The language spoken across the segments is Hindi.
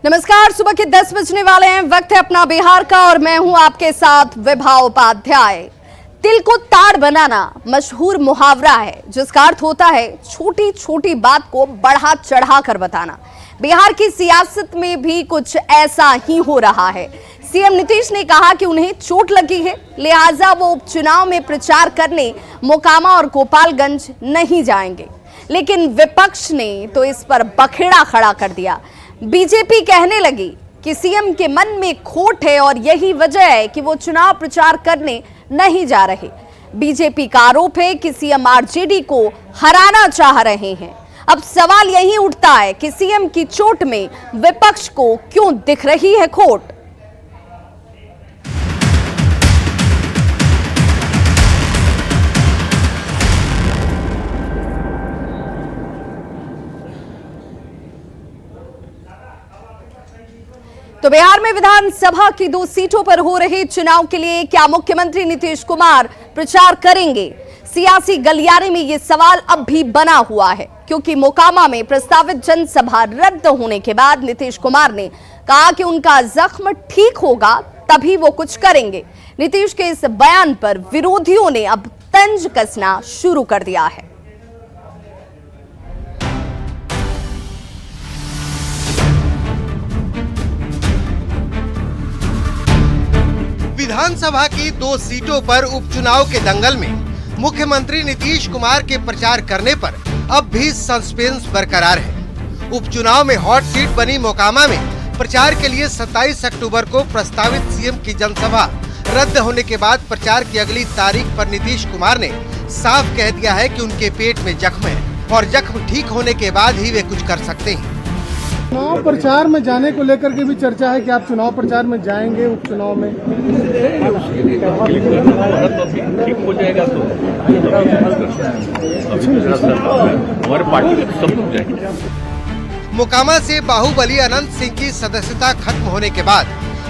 नमस्कार, सुबह के 10 बजने वाले हैं। वक्त है अपना बिहार का और मैं हूं आपके साथ विभा उपाध्याय। तिल को ताड़ बनाना मशहूर मुहावरा है जिसका अर्थ होता है छोटी छोटी बात को बढ़ा चढ़ा कर बताना। बिहार की सियासत में भी कुछ ऐसा ही हो रहा है। सीएम नीतीश ने कहा कि उन्हें चोट लगी है, लिहाजा वो उपचुनाव में प्रचार करने मोकामा और गोपालगंज नहीं जाएंगे। लेकिन विपक्ष ने तो इस पर बखेड़ा खड़ा कर दिया। बीजेपी कहने लगी कि सीएम के मन में खोट है और यही वजह है कि वो चुनाव प्रचार करने नहीं जा रहे। बीजेपी का आरोप है कि सीएम आरजेडी को हराना चाह रहे हैं। अब सवाल यही उठता है कि सीएम की चोट में विपक्ष को क्यों दिख रही है खोट। तो बिहार में विधानसभा की 2 सीटों पर हो रहे चुनाव के लिए क्या मुख्यमंत्री नीतीश कुमार प्रचार करेंगे? सियासी गलियारे में यह सवाल अब भी बना हुआ है, क्योंकि मोकामा में प्रस्तावित जनसभा रद्द होने के बाद नीतीश कुमार ने कहा कि उनका जख्म ठीक होगा तभी वो कुछ करेंगे। नीतीश के इस बयान पर विरोधियों ने अब तंज कसना शुरू कर दिया है। विधानसभा की 2 सीटों पर उपचुनाव के दंगल में मुख्यमंत्री नीतीश कुमार के प्रचार करने पर अब भी सस्पेंस बरकरार है। उपचुनाव में हॉट सीट बनी मोकामा में प्रचार के लिए 27 अक्टूबर को प्रस्तावित सीएम की जनसभा रद्द होने के बाद प्रचार की अगली तारीख पर नीतीश कुमार ने साफ कह दिया है कि उनके पेट में जख्म है और जख्म ठीक होने के बाद ही वे कुछ कर सकते हैं। चुनाव प्रचार में जाने को लेकर के भी चर्चा है कि आप चुनाव प्रचार में जाएंगे उपचुनाव में। ठीक हो जाएगा तो हमारे पार्टी में सब लोग जाएंगे। मोकामा से बाहुबली अनंत सिंह की सदस्यता खत्म होने के बाद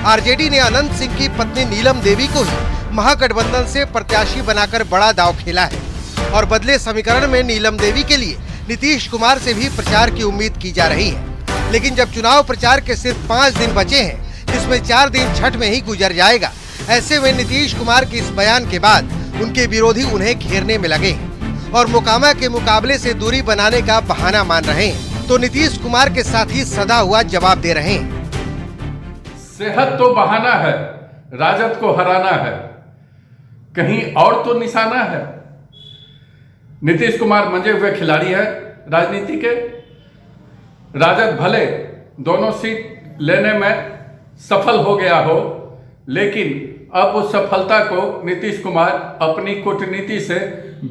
आरजेडी ने अनंत सिंह की पत्नी नीलम देवी को ही महागठबंधन से प्रत्याशी बनाकर बड़ा दांव खेला है और बदले समीकरण में नीलम देवी के लिए नीतीश कुमार से भी प्रचार की उम्मीद की जा रही है। लेकिन जब चुनाव प्रचार के सिर्फ 5 दिन बचे हैं, जिसमें 4 दिन छठ में ही गुजर जाएगा, ऐसे में नीतीश कुमार के इस बयान के बाद उनके विरोधी उन्हें घेरने में लगे हैं और मोकामा के मुकाबले से दूरी बनाने का बहाना मान रहे हैं। तो नीतीश कुमार के साथी सदा हुआ जवाब दे रहे हैं। सेहत तो बहाना है, राजद को हराना है, कहीं और तो निशाना है। नीतीश कुमार मंजे हुए खिलाड़ी है राजनीति के। राजद भले दोनों सीट लेने में सफल हो गया हो, लेकिन अब उस सफलता को नीतीश कुमार अपनी कूटनीति से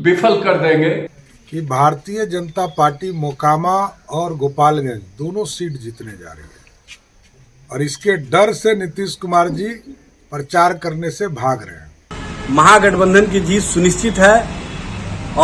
विफल कर देंगे। कि भारतीय जनता पार्टी मोकामा और गोपालगंज दोनों सीट जीतने जा रही है और इसके डर से नीतीश कुमार जी प्रचार करने से भाग रहे हैं। महागठबंधन की जीत सुनिश्चित है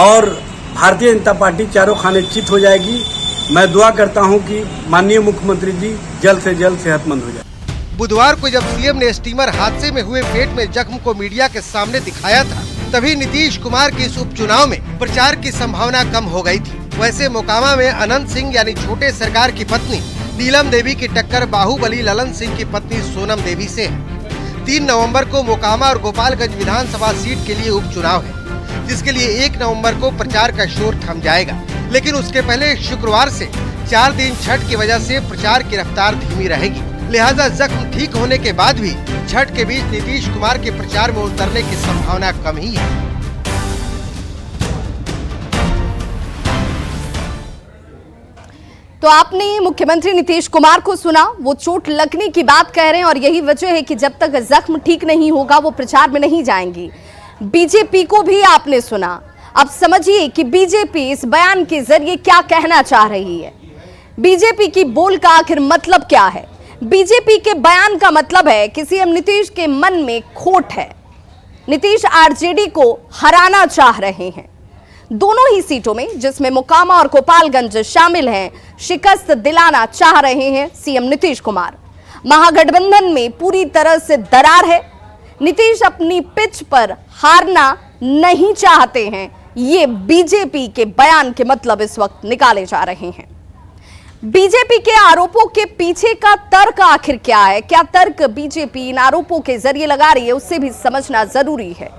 और भारतीय जनता पार्टी चारों खाने चित हो जाएगी। मैं दुआ करता हूं कि माननीय मुख्यमंत्री जी जल्द से जल्द सेहतमंद हो जाए। बुधवार को जब सीएम ने स्टीमर हादसे में हुए पेट में जख्म को मीडिया के सामने दिखाया था, तभी नीतीश कुमार के इस उपचुनाव में प्रचार की संभावना कम हो गई थी। वैसे मोकामा में अनंत सिंह यानी छोटे सरकार की पत्नी नीलम देवी की टक्कर बाहुबली ललन सिंह की पत्नी सोनम देवी से है। 3 नवम्बर को मोकामा और गोपालगंज विधानसभा सीट के लिए उपचुनाव है, जिसके लिए 1 नवम्बर को प्रचार का शोर थम जाएगा। लेकिन उसके पहले शुक्रवार से 4 दिन छठ की वजह से प्रचार की रफ्तार धीमी रहेगी। लिहाजा जख्म ठीक होने के बाद भी छठ के बीच नीतीश कुमार के प्रचार में उतरने की संभावना कम ही है। तो आपने मुख्यमंत्री नीतीश कुमार को सुना, वो चोट लगने की बात कह रहे हैं और यही वजह है कि जब तक जख्म ठीक नहीं होगा वो प्रचार में नहीं जाएंगी। बीजेपी को भी आपने सुना। अब समझिए कि बीजेपी इस बयान के जरिए क्या कहना चाह रही है। बीजेपी की बोल का आखिर मतलब क्या है? बीजेपी के बयान का मतलब है कि सीएम नीतीश के मन में खोट है। नीतीश आरजेडी को हराना चाह रहे हैं। दोनों ही सीटों में, जिसमें मोकामा और गोपालगंज शामिल हैं, शिकस्त दिलाना चाह रहे हैं सीएम नीतीश कुमार। महागठबंधन में पूरी तरह से दरार है। नीतीश अपनी पिच पर हारना नहीं चाहते हैं। ये बीजेपी के बयान के मतलब इस वक्त निकाले जा रहे हैं। बीजेपी के आरोपों के पीछे का तर्क आखिर क्या है? क्या तर्क बीजेपी इन आरोपों के जरिए लगा रही है, उससे भी समझना जरूरी है।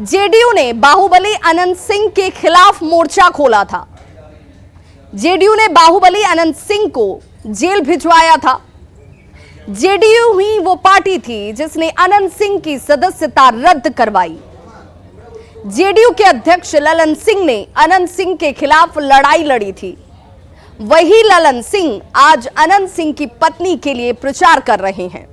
जेडीयू ने बाहुबली अनंत सिंह के खिलाफ मोर्चा खोला था। जेडीयू ने बाहुबली अनंत सिंह को जेल भिजवाया था। जेडीयू ही वो पार्टी थी जिसने अनंत सिंह की सदस्यता रद्द करवाई। जेडीयू के अध्यक्ष ललन सिंह ने अनंत सिंह के खिलाफ लड़ाई लड़ी थी। वही ललन सिंह आज अनंत सिंह की पत्नी के लिए प्रचार कर रहे हैं।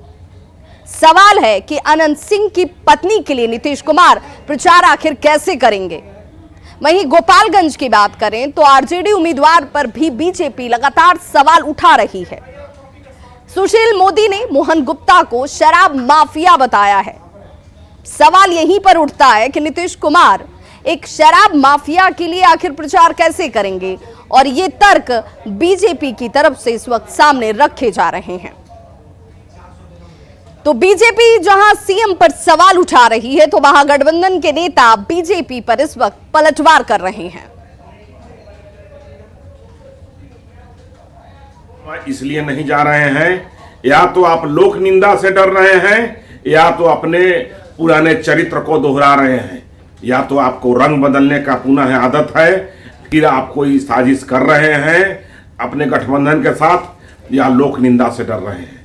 सवाल है कि अनंत सिंह की पत्नी के लिए नीतीश कुमार प्रचार आखिर कैसे करेंगे? वहीं गोपालगंज की बात करें तो आरजेडी उम्मीदवार पर भी बीजेपी लगातार सवाल उठा रही है। सुशील मोदी ने मोहन गुप्ता को शराब माफिया बताया है। सवाल यहीं पर उठता है कि नीतीश कुमार एक शराब माफिया के लिए आखिर प्रचार कैसे करेंगे, और ये तर्क बीजेपी की तरफ से इस वक्त सामने रखे जा रहे हैं। तो बीजेपी जहां सीएम पर सवाल उठा रही है, तो महागठबंधन के नेता बीजेपी पर इस वक्त पलटवार कर रहे हैं। इसलिए नहीं जा रहे हैं, या तो आप लोक निंदा से डर रहे हैं, या तो अपने पुराने चरित्र को दोहरा रहे हैं, या तो आपको रंग बदलने का पुनः आदत है, फिर आप कोई साजिश कर रहे हैं अपने गठबंधन के साथ, या लोक निंदा से डर रहे हैं।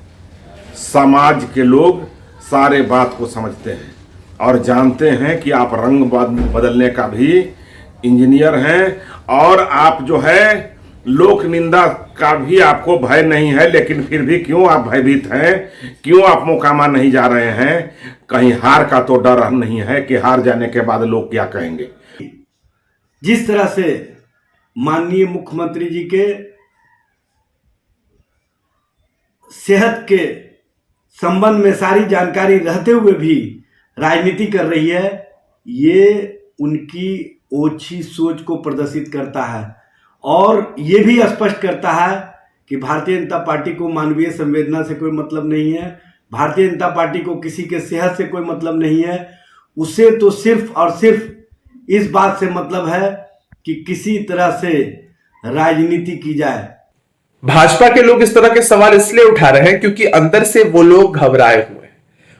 समाज के लोग सारे बात को समझते हैं और जानते हैं कि आप रंग बदलने का भी इंजीनियर हैं, और आप जो है लोक निंदा का भी आपको भय नहीं है। लेकिन फिर भी क्यों आप भयभीत हैं, क्यों आप मोकामा नहीं जा रहे हैं? कहीं हार का तो डर नहीं है कि हार जाने के बाद लोग क्या कहेंगे। जिस तरह से माननीय मुख्यमंत्री जी के सेहत के संबंध में सारी जानकारी रहते हुए भी राजनीति कर रही है, ये उनकी ओछी सोच को प्रदर्शित करता है और ये भी स्पष्ट करता है कि भारतीय जनता पार्टी को मानवीय संवेदना से कोई मतलब नहीं है। भारतीय जनता पार्टी को किसी के सेहत से कोई मतलब नहीं है। उसे तो सिर्फ और सिर्फ इस बात से मतलब है कि किसी तरह से राजनीति की जाए। भाजपा के लोग इस तरह के सवाल इसलिए उठा रहे हैं क्योंकि अंदर से वो लोग घबराए हुए हैं।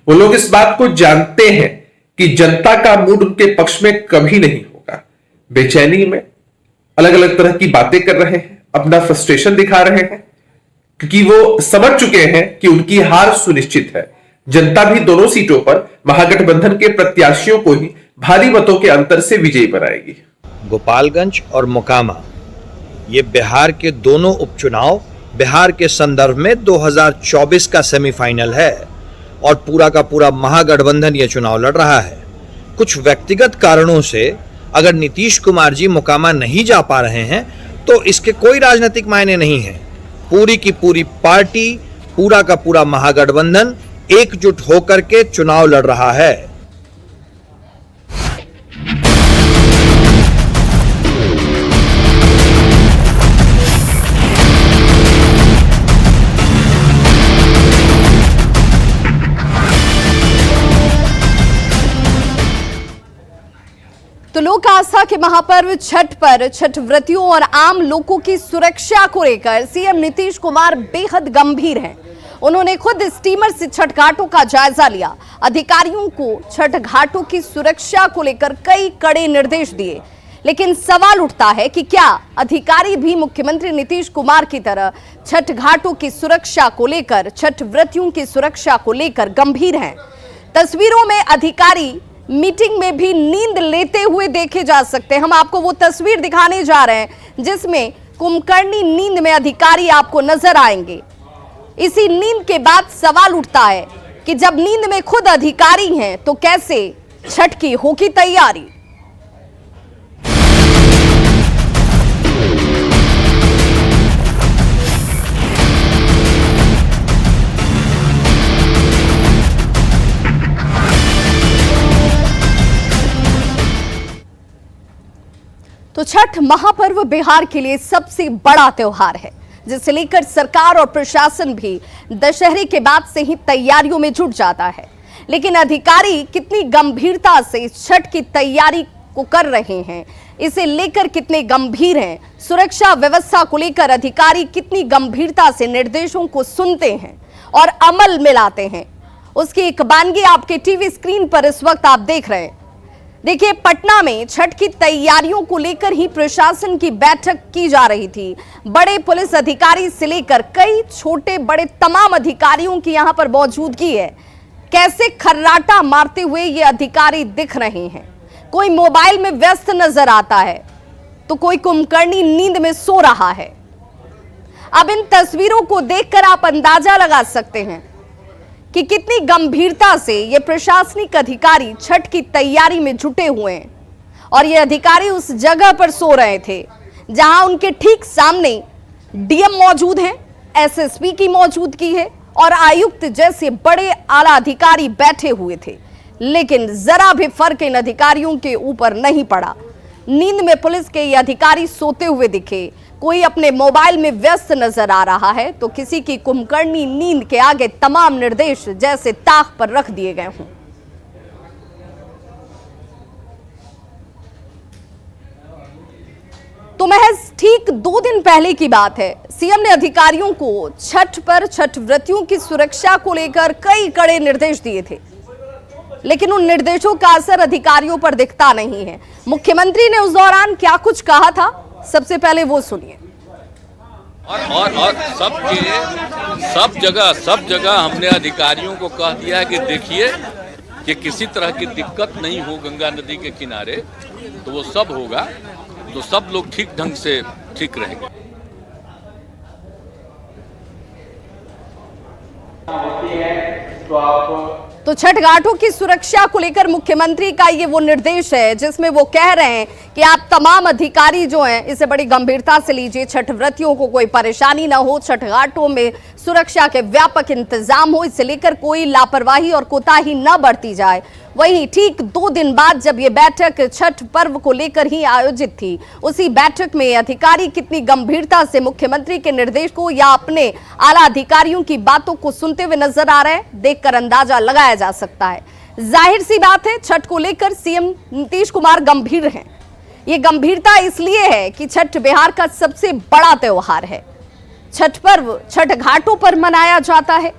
वो लोग इस बात को जानते हैं कि जनता का मूड उनके पक्ष में कभी नहीं होगा। बेचैनी में अलग अलग तरह की बातें कर रहे हैं, अपना फ्रस्ट्रेशन दिखा रहे हैं, क्योंकि वो समझ चुके हैं कि उनकी हार सुनिश्चित है। जनता भी दोनों सीटों पर महागठबंधन के प्रत्याशियों को ही भारी मतों के अंतर से विजयी बनाएगी। गोपालगंज और मोकामा, ये बिहार के दोनों उपचुनाव बिहार के संदर्भ में 2024 का सेमीफाइनल है और पूरा का पूरा महागठबंधन ये चुनाव लड़ रहा है। कुछ व्यक्तिगत कारणों से अगर नीतीश कुमार जी मोकामा नहीं जा पा रहे हैं तो इसके कोई राजनीतिक मायने नहीं है। पूरी की पूरी पार्टी, पूरा का पूरा महागठबंधन एकजुट होकर के चुनाव लड़ रहा है। तो लोक आस्था के महापर्व छठ पर छठ व्रतियों और आम लोगों की सुरक्षा को लेकर सीएम नीतीश कुमार बेहद गंभीर हैं। उन्होंने खुद स्टीमर से छठ घाटों का जायजा लिया। अधिकारियों को छठ घाटों की सुरक्षा को लेकर कई कड़े निर्देश दिए। लेकिन सवाल उठता है कि क्या अधिकारी भी मुख्यमंत्री नीतीश कुमार की तरह छठ घाटों की सुरक्षा को लेकर, छठ व्रतियों की सुरक्षा को लेकर गंभीर हैं? तस्वीरों में अधिकारी मीटिंग में भी नींद लेते हुए देखे जा सकते हैं। हम आपको वो तस्वीर दिखाने जा रहे हैं जिसमें कुंभकर्णी नींद में अधिकारी आपको नजर आएंगे। इसी नींद के बाद सवाल उठता है कि जब नींद में खुद अधिकारी हैं तो कैसे छठ की होगी तैयारी? तो छठ महापर्व बिहार के लिए सबसे बड़ा त्योहार है, जिसे लेकर सरकार और प्रशासन भी दशहरे के बाद से ही तैयारियों में जुट जाता है। लेकिन अधिकारी कितनी गंभीरता से छठ की तैयारी को कर रहे हैं, इसे लेकर कितने गंभीर हैं, सुरक्षा व्यवस्था को लेकर अधिकारी कितनी गंभीरता से निर्देशों को सुनते हैं और अमल में लाते हैं, उसकी एक बानगी आपके टीवी स्क्रीन पर इस वक्त आप देख रहे हैं। देखिए, पटना में छठ की तैयारियों को लेकर ही प्रशासन की बैठक की जा रही थी। बड़े पुलिस अधिकारी से लेकर कई छोटे बड़े तमाम अधिकारियों की यहां पर मौजूदगी है। कैसे खर्राटा मारते हुए ये अधिकारी दिख रहे हैं। कोई मोबाइल में व्यस्त नजर आता है तो कोई कुंभकर्णी नींद में सो रहा है। अब इन तस्वीरों को देखकर आप अंदाजा लगा सकते हैं कि कितनी गंभीरता से ये प्रशासनिक अधिकारी छठ की तैयारी में जुटे हुए हैं। और ये अधिकारी उस जगह पर सो रहे थे जहां उनके ठीक सामने डीएम मौजूद हैं, एसएसपी की मौजूदगी है और आयुक्त जैसे बड़े आला अधिकारी बैठे हुए थे। लेकिन जरा भी फर्क इन अधिकारियों के ऊपर नहीं पड़ा। नींद में पुलिस के ये अधिकारी सोते हुए दिखे। कोई अपने मोबाइल में व्यस्त नजर आ रहा है तो किसी की कुंभकर्णी नींद के आगे तमाम निर्देश जैसे ताक पर रख दिए गए हों। तो महज ठीक 2 दिन पहले की बात है, सीएम ने अधिकारियों को छठ पर छठ व्रतियों की सुरक्षा को लेकर कई कड़े निर्देश दिए थे, लेकिन उन निर्देशों का असर अधिकारियों पर दिखता नहीं है। मुख्यमंत्री ने उस दौरान क्या कुछ कहा था, सबसे पहले वो सुनिए। और सब जगह हमने अधिकारियों को कह दिया है कि देखिए कि किसी तरह की दिक्कत नहीं हो गंगा नदी के किनारे, तो वो सब होगा तो सब लोग ठीक ढंग से ठीक रहेंगे। तो छठ घाटों की सुरक्षा को लेकर मुख्यमंत्री का ये वो निर्देश है जिसमें वो कह रहे हैं कि आप तमाम अधिकारी जो हैं इसे बड़ी गंभीरता से लीजिए। छठ व्रतियों को कोई परेशानी ना हो, छठ घाटों में सुरक्षा के व्यापक इंतजाम हो, इसे लेकर कोई लापरवाही और कोताही न बरती जाए। वहीं ठीक 2 दिन बाद जब ये बैठक छठ पर्व को लेकर ही आयोजित थी, उसी बैठक में अधिकारी कितनी गंभीरता से मुख्यमंत्री के निर्देश को या अपने आला अधिकारियों की बातों को सुनते हुए नजर आ रहे हैं, देखकर अंदाजा लगाया जा सकता है। जाहिर सी बात है, छठ को लेकर सीएम नीतीश कुमार गंभीर हैं। ये गंभीरता इसलिए है कि छठ बिहार का सबसे बड़ा त्योहार है। छठ पर्व छठ घाटों पर मनाया जाता है।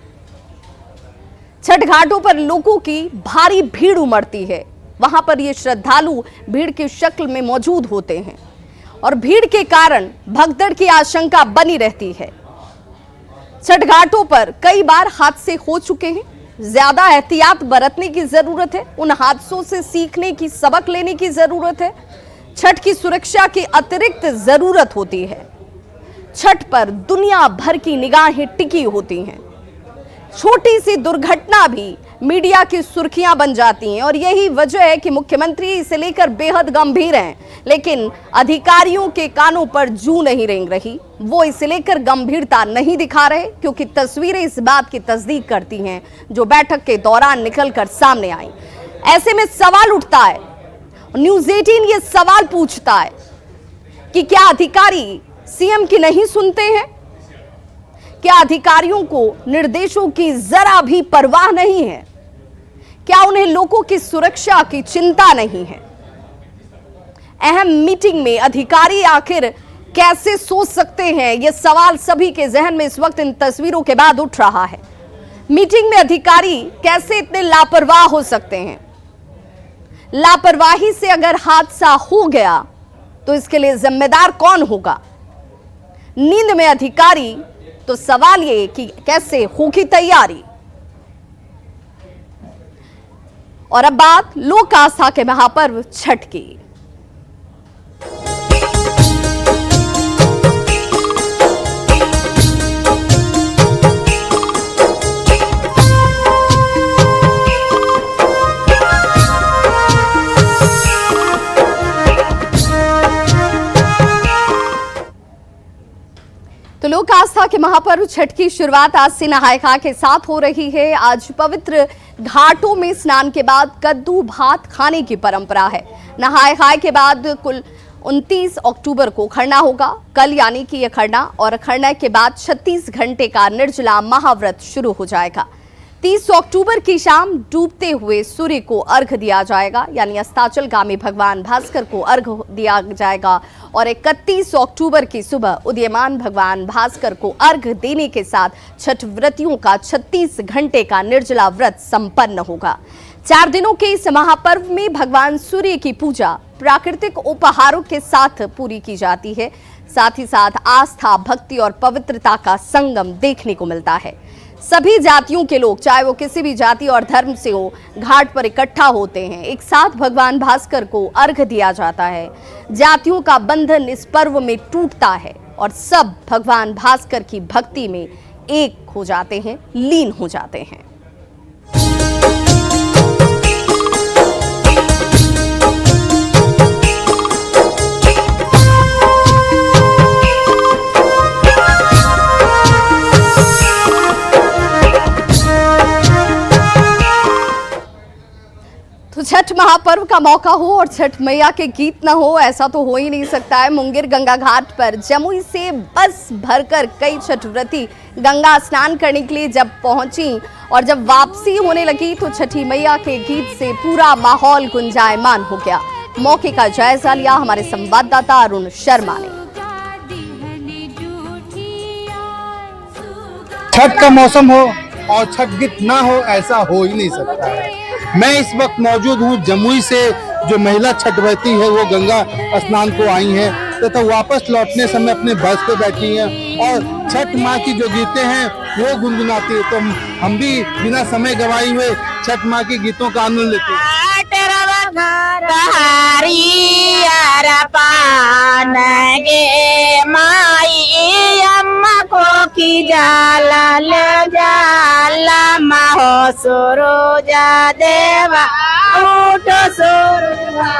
छठ घाटों पर लोगों की भारी भीड़ उमड़ती है। वहां पर ये श्रद्धालु भीड़ की शक्ल में मौजूद होते हैं और भीड़ के कारण भगदड़ की आशंका बनी रहती है। छठ घाटों पर कई बार हादसे हो चुके हैं। ज्यादा एहतियात बरतने की जरूरत है। उन हादसों से सीखने की, सबक लेने की जरूरत है। छठ की सुरक्षा की अतिरिक्त जरूरत होती है। छठ पर दुनिया भर की निगाहें टिकी होती हैं। छोटी सी दुर्घटना भी मीडिया की सुर्खियां बन जाती हैं और यही वजह है कि मुख्यमंत्री इसे लेकर बेहद गंभीर हैं, लेकिन अधिकारियों के कानों पर जू नहीं रेंग रही। वो इसे लेकर गंभीरता नहीं दिखा रहे क्योंकि तस्वीरें इस बात की तस्दीक करती हैं जो बैठक के दौरान निकलकर सामने आई। ऐसे में सवाल उठता है, न्यूज़ 18 ये सवाल पूछता है कि क्या अधिकारी सीएम की नहीं सुनते हैं? क्या अधिकारियों को निर्देशों की जरा भी परवाह नहीं है? क्या उन्हें लोगों की सुरक्षा की चिंता नहीं है? अहम मीटिंग में अधिकारी आखिर कैसे सोच सकते हैं? यह सवाल सभी के जहन में इस वक्त इन तस्वीरों के बाद उठ रहा है। मीटिंग में अधिकारी कैसे इतने लापरवाह हो सकते हैं? लापरवाही से अगर हादसा हो गया तो इसके लिए जिम्मेदार कौन होगा? नींद में अधिकारी, तो सवाल ये कि कैसे होगी तैयारी? और अब बात लोक आस्था के महापर्व छठ की। तो लोक आस्था के महापर्व छठ की शुरुआत आज से नहाय खाए के साथ हो रही है। आज पवित्र घाटों में स्नान के बाद कद्दू भात खाने की परंपरा है। नहाय खाए के बाद कुल 29 अक्टूबर को खरना होगा। कल यानी कि यह खरना और खरना के बाद 36 घंटे का निर्जला महाव्रत शुरू हो जाएगा। 30 अक्टूबर की शाम डूबते हुए सूर्य को अर्घ दिया जाएगा, यानी अस्ताचलगामी भगवान भास्कर को अर्घ दिया जाएगा और 31 अक्टूबर की सुबह उदीयमान भगवान भास्कर को अर्घ देने के साथ छठ व्रतियों का 36 घंटे का निर्जला व्रत संपन्न होगा। 4 दिनों के इस महापर्व में भगवान सूर्य की पूजा प्राकृतिक उपहारों के साथ पूरी की जाती है। साथ ही साथ आस्था, भक्ति और पवित्रता का संगम देखने को मिलता है। सभी जातियों के लोग, चाहे वो किसी भी जाति और धर्म से हो, घाट पर इकट्ठा होते हैं। एक साथ भगवान भास्कर को अर्घ दिया जाता है। जातियों का बंधन इस पर्व में टूटता है और सब भगवान भास्कर की भक्ति में एक हो जाते हैं, लीन हो जाते हैं। तो छठ महापर्व का मौका हो और छठ मैया के गीत ना हो, ऐसा तो हो ही नहीं सकता है। मुंगेर गंगा घाट पर जमुई से बस भरकर कई छठ व्रती गंगा स्नान करने के लिए जब पहुंची और जब वापसी होने लगी तो छठी मैया के गीत से पूरा माहौल गुंजायमान हो गया। मौके का जायजा लिया हमारे संवाददाता अरुण शर्मा ने। छठ का मौसम हो और छठ गीत ना हो, ऐसा हो ही नहीं सकता है। मैं इस वक्त मौजूद हूँ जमुई से। जो महिला छठ व्रती है वो गंगा स्नान को आई हैं तथा वापस लौटने समय अपने बस पे बैठी हैं और छठ माँ की जो गीतें हैं वो गुनगुनाती है। तो हम भी बिना समय गवाए हुए छठ माँ के गीतों का आनंद लेते हैं। की जाला ले जाला माहो सुरुजा देवा उठो सुरुजा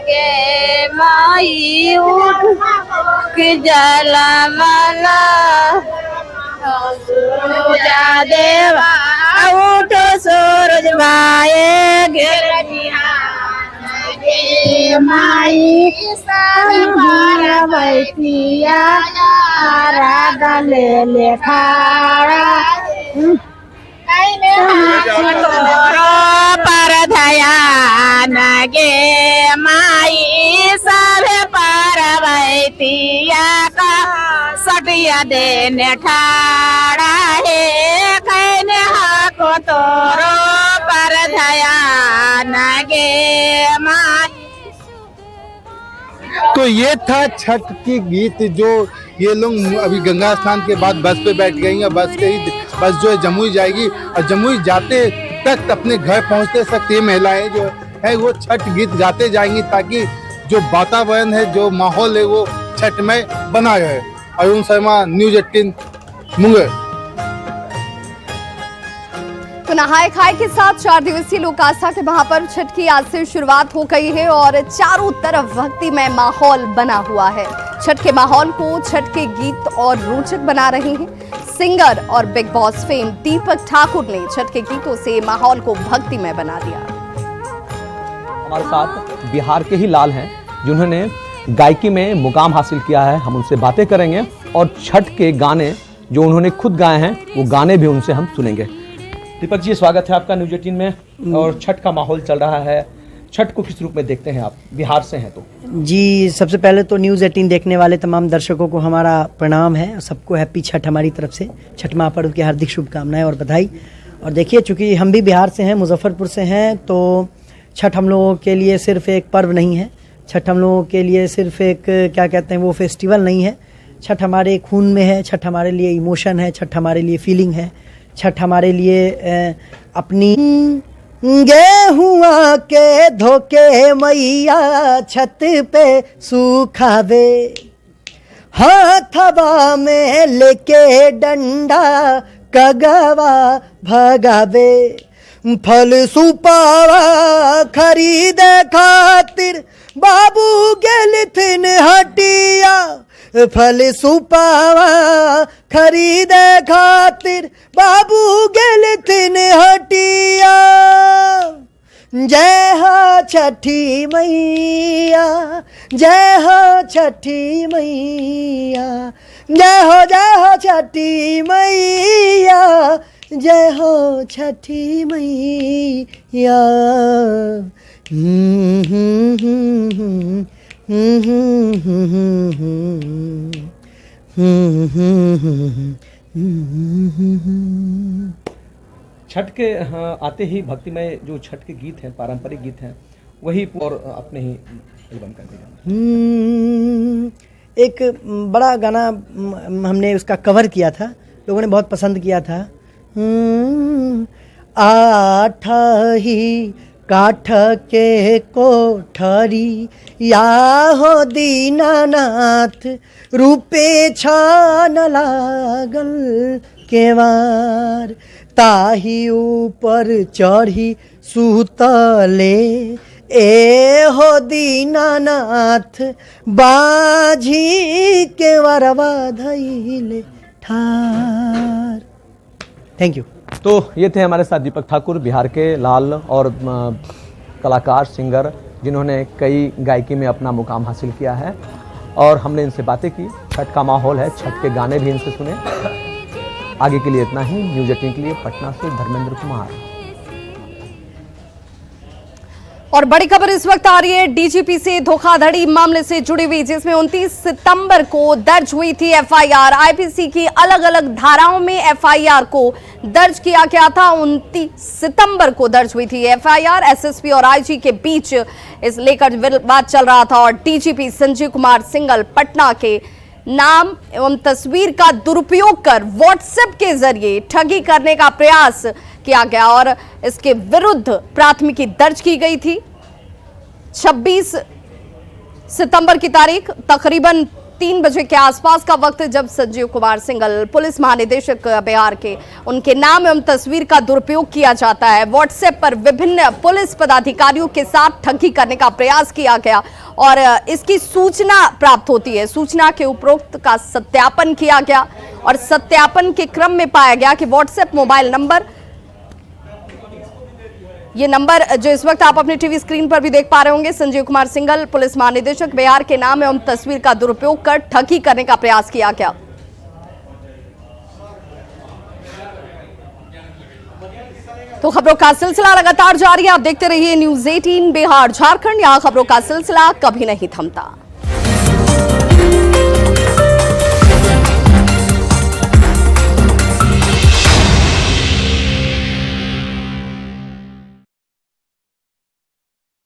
गे माई उठ की जाला वाला सुरुजा देवा उठो सूरज भाई गे माई सारा बैठिया राधा ले खाड़ा पर धयान गे माई सब पर बैठिया का सटिया देने ठाड़ा है कहने हाको तोरो पर धयान गे माई। तो ये था छठ की गीत जो ये लोग अभी गंगा स्नान के बाद बस पे बैठ गई हैं। बस जो है जमुई जाएगी और जमुई जाते तक अपने घर पहुंचते तक ये महिलाएं जो है वो छठ गीत गाते जाएंगी ताकि जो वातावरण है, जो माहौल है वो छठमय बना रहे। अरुण शर्मा, न्यूज़ 18 मुंगेर। तो नहाए खाए के साथ 4 दिवसीय लोक आस्था के महापर्व छठ की आज से शुरुआत हो गई है और चारों तरफ भक्तिमय माहौल बना हुआ है। छठ के माहौल को छठ के गीत और रोचक बना रहे हैं। सिंगर और बिग बॉस फेम दीपक ठाकुर ने छठ के गीतों से माहौल को भक्तिमय बना दिया। हमारे साथ बिहार के ही लाल हैं जिन्होंने गायकी में मुकाम हासिल किया है। हम उनसे बातें करेंगे और छठ के गाने जो उन्होंने खुद गाए हैं वो गाने भी उनसे हम सुनेंगे। दीपक जी, स्वागत है आपका न्यूज़ 18 में। और छठ का माहौल चल रहा है, छठ को किस रूप में देखते हैं आप? बिहार से हैं तो जी, सबसे पहले तो न्यूज़ 18 देखने वाले तमाम दर्शकों को हमारा प्रणाम है। सबको हैप्पी छठ हमारी तरफ से। छठ महापर्व की हार्दिक शुभकामनाएं और बधाई। और देखिए, चूंकि हम भी बिहार से हैं, मुजफ्फरपुर से हैं, तो छठ हम लोगों के लिए सिर्फ एक पर्व नहीं है। छठ हम लोगों के लिए सिर्फ एक क्या कहते हैं वो फेस्टिवल नहीं है। छठ हमारे खून में है, छठ हमारे लिए इमोशन है, छठ हमारे लिए फीलिंग है, छठ हमारे लिए अपनी गेहुआ के धोके मैया छत पे सुखावे, हाथवा में लेके डंडा कगवा भगावे, फल सुपावा खरीदे खातिर बाबू गेलथिन हटिया, फल सुपावा खरीदे खातिर बाबू गेलथिन हटिया। जय हो छठी मैया, जय हो छठी मैया, जय हो छठी मैया, जय हो छठी मैया। छठ के आते ही भक्तिमय जो छठ के गीत हैं, पारंपरिक गीत हैं, वही और अपने ही एल्बम कर दिया। एक बड़ा गाना हमने उसका कवर किया था, लोगों ने बहुत पसंद किया था। आठ ही काठ के कोठरी या हो दीनानाथ, रूपे छान लागल केवार, ताही ऊपर चढ़ी सुतले ए हो दीनानाथ, बाझी के वरवा धैले ठार। Thank you. तो ये थे हमारे साथ दीपक ठाकुर, बिहार के लाल और कलाकार, सिंगर, जिन्होंने कई गायकी में अपना मुकाम हासिल किया है, और हमने इनसे बातें की। छठ का माहौल है, छठ के गाने भी इनसे सुने। आगे के लिए इतना ही। न्यूज़ 18 के लिए पटना से धर्मेंद्र कुमार। और बड़ी खबर इस वक्त आ रही है डीजीपी से धोखाधड़ी मामले से जुड़ी हुई, जिसमें 29 सितंबर को दर्ज हुई थी एफआईआर। आईपीसी की अलग अलग धाराओं में एफआईआर को दर्ज किया गया था। 29 सितंबर को दर्ज हुई थी एफआईआर। एसएसपी और आईजी के बीच इस लेकर विवाद चल रहा था, और डीजीपी संजीव कुमार सिंघल पटना के नाम एवं तस्वीर का दुरुपयोग कर व्हाट्सएप के जरिए ठगी करने का प्रयास किया गया, और इसके विरुद्ध प्राथमिकी दर्ज की गई थी। 26 सितंबर की तारीख तकरीबन 3 बजे के आसपास का वक्त, जब संजीव कुमार सिंघल पुलिस महानिदेशक बिहार के, उनके नाम एवं तस्वीर का दुरुपयोग किया जाता है। व्हाट्सएप पर विभिन्न पुलिस पदाधिकारियों के साथ ठगी करने का प्रयास किया गया, और इसकी सूचना प्राप्त होती है। सूचना के उपरोक्त का सत्यापन किया गया, और सत्यापन के क्रम में पाया गया कि व्हाट्सएप मोबाइल नंबर, ये नंबर जो इस वक्त आप अपनी टीवी स्क्रीन पर भी देख पा रहे होंगे, संजीव कुमार सिंघल पुलिस महानिदेशक बिहार के नाम एवं तस्वीर का दुरुपयोग कर ठगी करने का प्रयास किया गया। तो खबरों का सिलसिला लगातार जारी है। आप देखते रहिए न्यूज़ 18 बिहार झारखंड। यहाँ खबरों का सिलसिला कभी नहीं थमता।